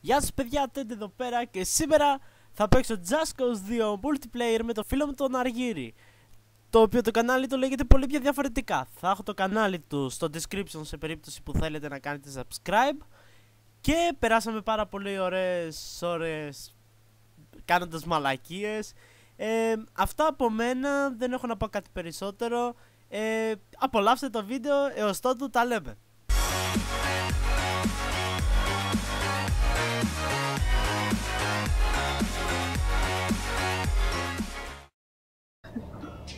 Γεια σας παιδιά, Τέντε εδώ πέρα και σήμερα θα παίξω Just Cause 2 multiplayer με το φίλο μου τον Αργύρι. Το οποίο το κανάλι του λέγεται πολύ πιο διαφορετικά. Θα έχω το κανάλι του στο description σε περίπτωση που θέλετε να κάνετε subscribe. Και περάσαμε πάρα πολύ ωραίες ώρες κάνοντας μαλακίες. Αυτά από μένα, δεν έχω να πω κάτι περισσότερο. Απολαύστε το βίντεο, έως τότε τα λέμε.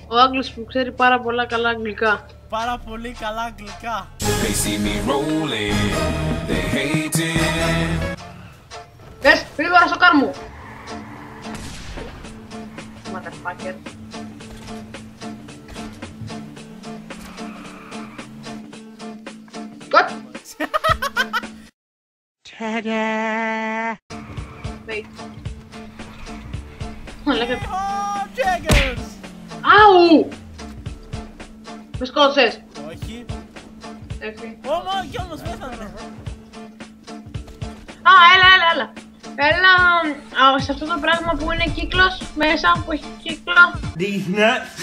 Ο Άγγλος που ξέρει πάρα πολλά καλά αγγλικά. Πάρα πολύ καλά αγγλικά. Πες, γρήγορα στο κάρ μου. Motherfucker. What? Wait. Μαλάκα. Jaggers! Αου! Με σκότωσες. Όχι. Έτσι. Κι όμως πέθανε. Έλα. Έλα, σε αυτό το πράγμα που είναι κύκλος μέσα, που έχει κύκλο. These nuts.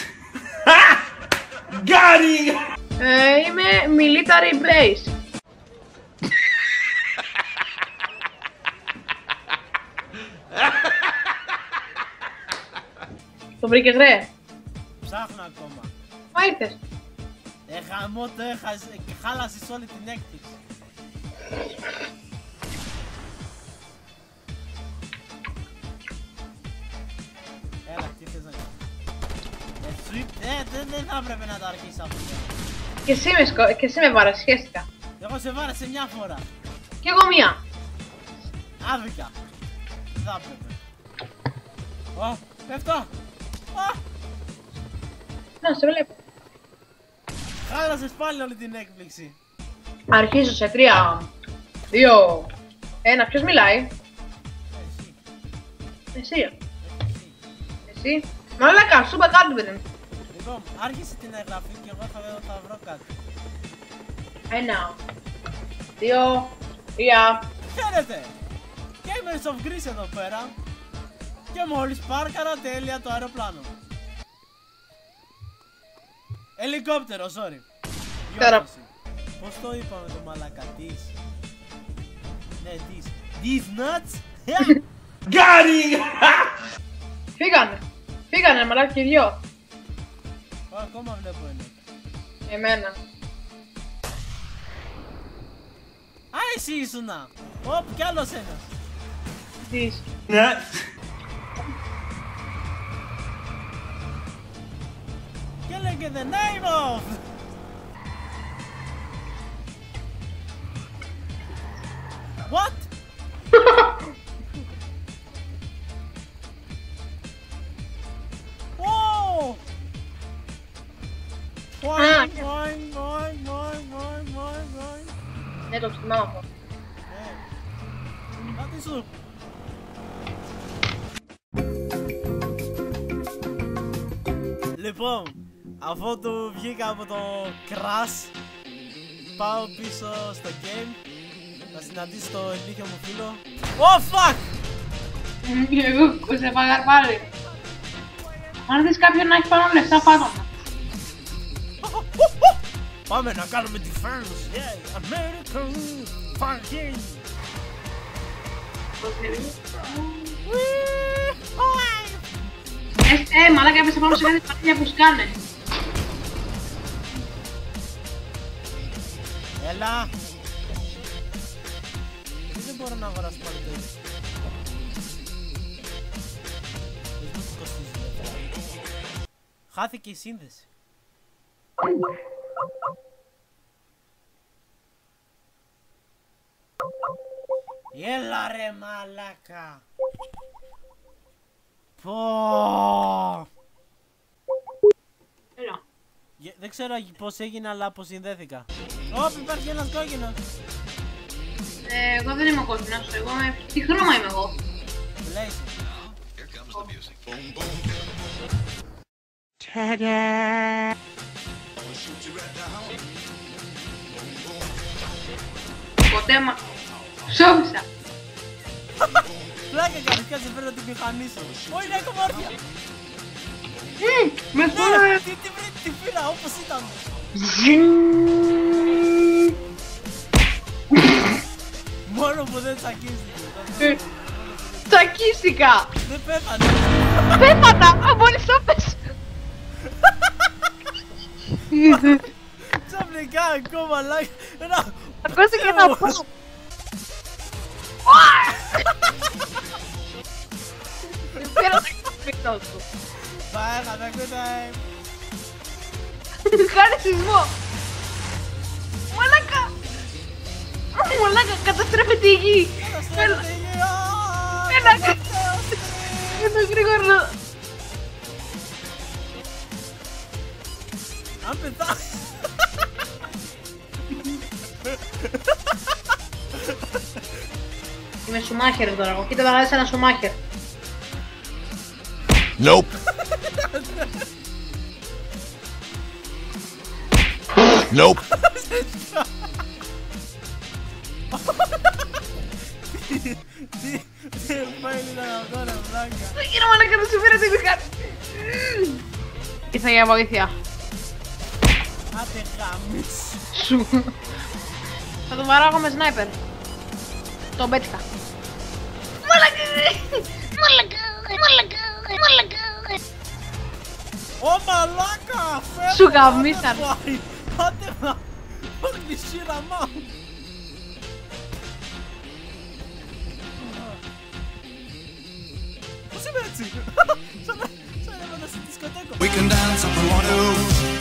Got it! Είμαι military base. Το βρήκες ρε? Ψάχνω ακόμα. Μα ήρθες. Γαμώ το έχασε και χάλασες όλη την έκπληξη. Έλα, τι θες να κάνεις? Δεν θα έπρεπε να το αρχίσεις αυτό. Και εσύ με βάρες, σχέστηκα. Εγώ σε βάρεσε μια φορά. Κι εγώ μία. Άδικα. Δεν θα έπρεπε. Ω, πέφτω. Να, σε βλέπω. Χάλασες πάλι όλη την έκπληξη. Αρχίζω σε 3, 2, 1. Ποιος μιλάει? Εσύ. Εσύ. Μαλάκα, σου είπα κάτι παιδί. Λοιπόν, άρχισε την εγγραφή και εγώ θα βρω κάτι. 1, 2, 3. Χαίρετε! Gamers of Greece εδώ πέρα. Και μόλις πάρκαρα τέλεια το αεροπλάνο. Ελικόπτερο, sorry. Τώρα. Πώς το είπαμε το μαλακατής? Ναι, these nuts. Got it! Φύγανε μαλάκα και δυο. Ακόμα βλέπω ένα. Εμένα. Α, εσύ ήσουνα. Οπ, κι άλλος ένας. Τις. Nuts. Και λέγε the name of. What? Whoa! Boing, boing, boing, boing, boing, boing, boing. Ναι, το θυμάμαι αυτό. Κάτι σου. Λοιπόν, αφού βγήκα από το crash, πάω πίσω στο game. Θα συναντήσω το ηλίθιο μου φίλο. Oh fuck! Εγώ σε παγάρ πάλι. Αν δεις κάποιον να έχει πάνω λεφτά πάνω. Πάμε να κάνουμε defense! Yeah! American fucking! Μαλάκα έπεσε πάνω σε κάτι πατήλια που σκάνε. Έλα! Γιατί δεν μπορώ να αγοράσω πάλι το ίδιο. Χάθηκε η σύνδεση. Έλα ρε μαλάκα. Πω. Έλα. Δεν ξέρω πως έγινε αλλά αποσυνδέθηκα. Όπ, υπάρχει ένας κόκκινος. Εγώ δεν είμαι ο κόκκινος, εγώ είμαι... Τι χρώμα είμαι εγώ? Λέει. Ποτέ μα... Σώπησα. Μαλάκα κάνεις, κάτσε φέρνω την μηχανή σου. Ω, είναι ακόμα όρθια. Με Ναι, φωνάζει. τη φύρα όπως ήταν. Μόνο που δεν τσακίστηκε. Τσακίστηκα. Δεν πέθανε. Πέθανα. Α, μόλις το πες. Ξαφνικά ακόμα μαλάκα. Ένα... Ακούστηκε ένα πω. Πήρα τα καπίτο σου. Πάει, χατακούτα. Χάρη σεισμό. Μαλάκα. Μαλάκα, καταστρέφεται η γη. Έλα γρήγορα. Αν πεθά... Είμαι σουμάχερ τώρα εγώ. Κοίτα, βγάζεις ένα σουμάχερ. Nope. Nope. Τι φάιλ ήταν αυτό ρε βλάκα. Κύριε μαλάκα, δεν σου πήρα τη μηχανή. Ήρθα για βοήθεια. Άντε γάμις. Σου. Θα τον βαράγω με σνάιπερ. Τον πέτυχα. Μαλάκα. Μαλάκα. Μαλάκα. Μαλάκα. Ω μαλάκα, φεύγω. Σου γαμίσαν. Άντε να. Όχι σύραμα. Πώς είμαι έτσι. Σαν έμενα στη δισκοτέκο. We can dance if we want to.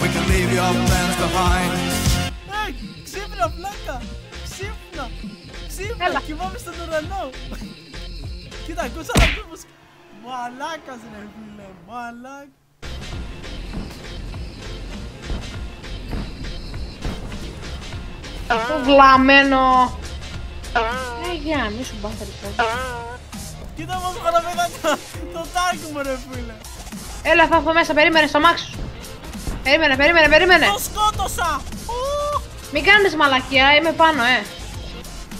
We can leave your plans behind. Ξύπνα βλάκα. Ξύπνα. Ξύπνα. Έλα. Κοιμάμαι στον ουρανό. Κοίτα, ακούσα να πει πως... Μαλάκας ρε φίλε. Μαλάκα. Το βλαμμένο. Για μη σου μπάθερ. Κοίτα πως παραπέτα το τάρκ μου ρε φίλε. Έλα, θα έρθω μέσα, περίμενε στο μάξι σου. Περίμενε. Το σκότωσα. Μην κάνεις μαλακία, είμαι πάνω,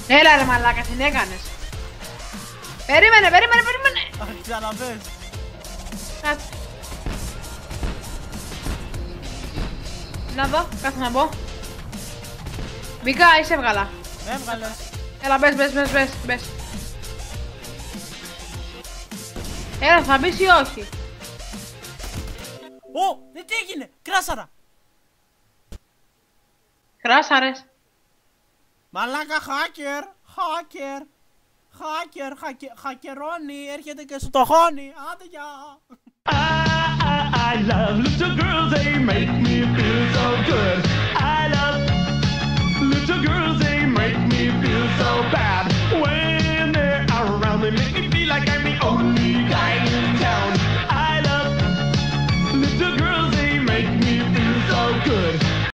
Έλα ρε μαλάκα, την έκανες. Περίμενε. Αχ, ξαναπες. Κάτσε. Να δω, κάτσε να μπω. Μπήκα ή σε έβγαλα. Με έβγαλες. Έλα, μπες. Έλα, θα μπεις ή όχι. Ω, τι έγινε, κράσαρα. Κράσαρες. Μαλάκα, χακερώνει, έρχεται και σου το χώνει. Άντε, γεια. I love little girls, they make me feel